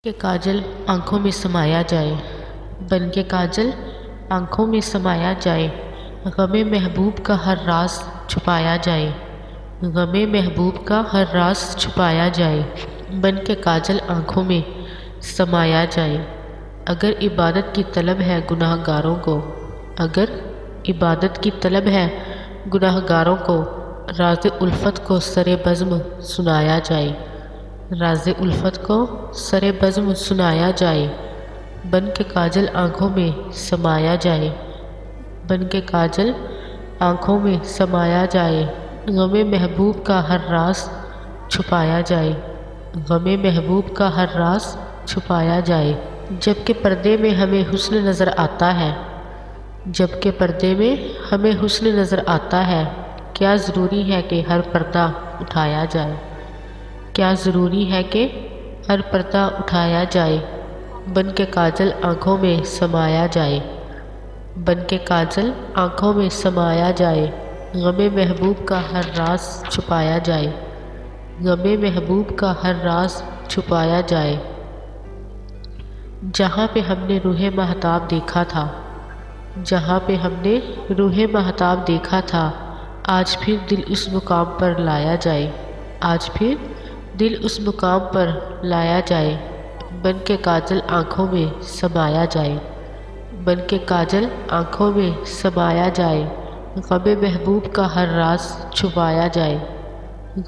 کہ کاجل آنکھوں میں سمایا جائے، بن کے کاجل آنکھوں میں سمایا جائے، غم محبوب کا ہر راز چھپایا جائے، غم محبوب کا ہر راز چھپایا جائے، بن کے کاجل آنکھوں میں سمایا جائے۔ اگر عبادت کی طلب ہے گناہ گاروں کو، اگر عبادت کی طلب ہے گناہ گاروں کو، راز الفت کو سر بزم سنایا جائے، راز الفت کو سر بزم سنایا جائے، بن کے کاجل آنکھوں میں سمایا جائے، بن کے کاجل آنکھوں میں سمایا جائے، غم محبوب کا ہر راز چھپایا جائے، غم محبوب کا ہر راز چھپایا جائے۔ جب کہ پردے میں ہمیں حسن نظر آتا ہے، جب کہ پردے میں ہمیں حسن نظر آتا ہے، کیا ضروری ہے کہ ہر پردہ اٹھایا جائے، کیا ضروری ہے کہ ہر پردہ اٹھایا جائے، بن کے کاجل آنکھوں میں سمایا جائے، بن کے کاجل آنکھوں میں سمایا جائے، غم محبوب کا ہر راز چھپایا جائے، غم محبوب کا ہر راز چھپایا جائے۔ جہاں پہ ہم نے روح مہتاب دیکھا تھا، جہاں پہ ہم نے روح مہتاب دیکھا تھا، آج پھر دل اس مقام پر لایا جائے، آج پھر دل اس مقام پر لایا جائے، بن کے کاجل آنکھوں میں سمایا جائے، بن کے کاجل آنکھوں میں سمایا جائے، غم محبوب کا ہر راز چھپایا جائے،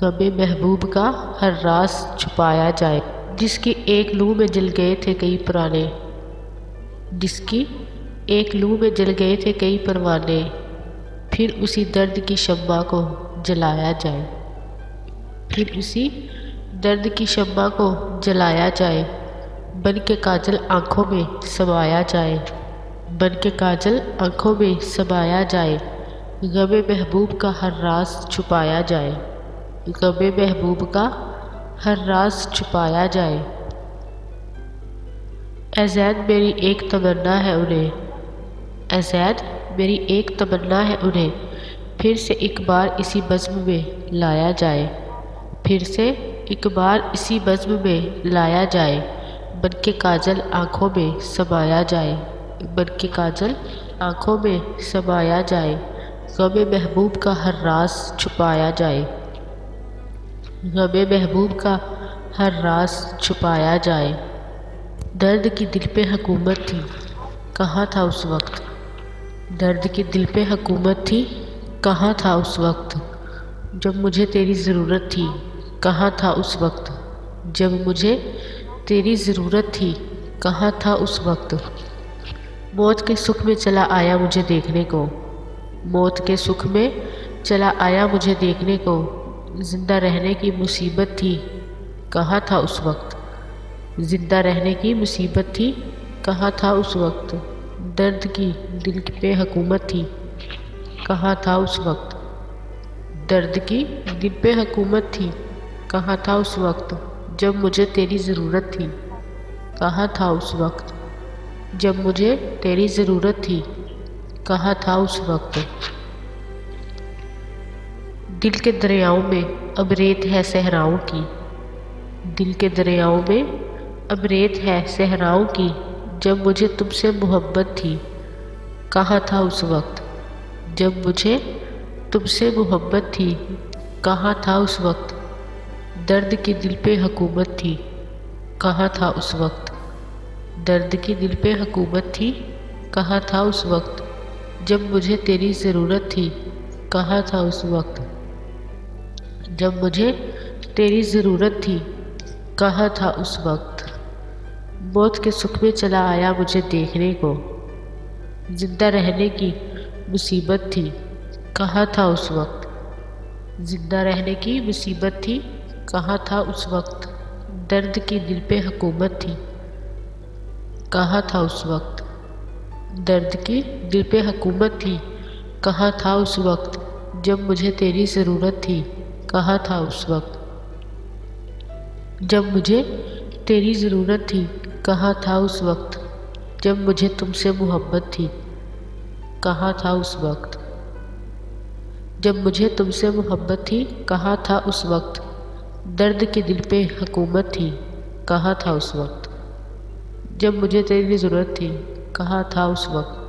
غم محبوب کا ہر راز چھپایا جائے۔ جس کی ایک لو میں جل گئے تھے کئی پرانے، جس کی ایک لو میں جل گئے تھے کئی پروانے، پھر اسی درد کی شمع کو جلایا جائے، پھر اسی درد کی شمع کو جلایا جائے، بن کے کاجل آنکھوں میں سمایا جائے، بن کے کاجل آنکھوں میں سمایا جائے، غم محبوب کا ہر راز چھپایا جائے، غم محبوب کا ہر راز چھپایا جائے۔ اے زید میری ایک تمنا ہے انہیں، اے زید میری ایک تمنا ہے انہیں، پھر سے ایک بار اسی بزم میں لایا جائے، پھر سے ایک بار اسی بزم میں لایا جائے، بن کے کاجل آنکھوں میں سمایا جائے، بن کے کاجل آنکھوں میں سمایا جائے، غم محبوب کا ہر راز چھپایا جائے، غم محبوب کا ہر راز چھپایا جائے۔ درد کی دل پہ حکومت تھی، کہاں تھا اس وقت، درد کی دل پہ حکومت تھی، کہاں تھا اس وقت، جب مجھے تیری ضرورت تھی، کہاں تھا اس وقت، جب مجھے تیری ضرورت تھی، کہاں تھا اس وقت۔ موت کے سکھ میں چلا آیا مجھے دیکھنے کو، موت کے سکھ میں چلا آیا مجھے دیکھنے کو، زندہ رہنے کی مصیبت تھی، کہاں تھا اس وقت، زندہ رہنے کی مصیبت تھی، کہاں تھا اس وقت، درد کی دل پہ حکومت تھی، کہاں تھا اس وقت، درد کی دل پہ حکومت تھی، کہاں تھا اس وقت، جب مجھے تیری ضرورت تھی، کہاں تھا اس وقت، جب مجھے تیری ضرورت تھی، کہاں تھا اس وقت۔ دل کے دریاؤں میں اب ریت ہے صحراؤں کی، دل کے دریاؤں میں اب ریت ہے صحراؤں کی، جب مجھے تم سے محبت تھی، کہاں تھا اس وقت، جب مجھے تم سے محبت تھی، کہاں تھا اس وقت، درد کی دل پہ حکومت تھی، کہاں تھا اس وقت، درد کی دل پہ حکومت تھی، کہاں تھا اس وقت، جب مجھے تیری ضرورت تھی، کہاں تھا اس وقت، جب مجھے تیری ضرورت تھی، کہاں تھا اس وقت۔ موت کے سکھ میں چلا آیا مجھے دیکھنے کو، زندہ رہنے کی مصیبت تھی، کہاں تھا اس وقت، زندہ رہنے کی مصیبت تھی، کہاں تھا اس وقت، درد کی دل پہ حکومت تھی، کہاں تھا اس وقت، درد کی دل پہ حکومت تھی، کہاں تھا اس وقت، جب مجھے تیری ضرورت تھی، کہاں تھا اس وقت، جب مجھے تیری ضرورت تھی، کہاں تھا اس وقت، جب مجھے تم سے محبت تھی، کہاں تھا اس وقت، جب مجھے تم سے محبت تھی، کہاں تھا اس وقت، درد کی دل پہ حکومت تھی، کہاں تھا اس وقت۔ جب مجھے تیری ضرورت تھی کہاں تھا اس وقت؟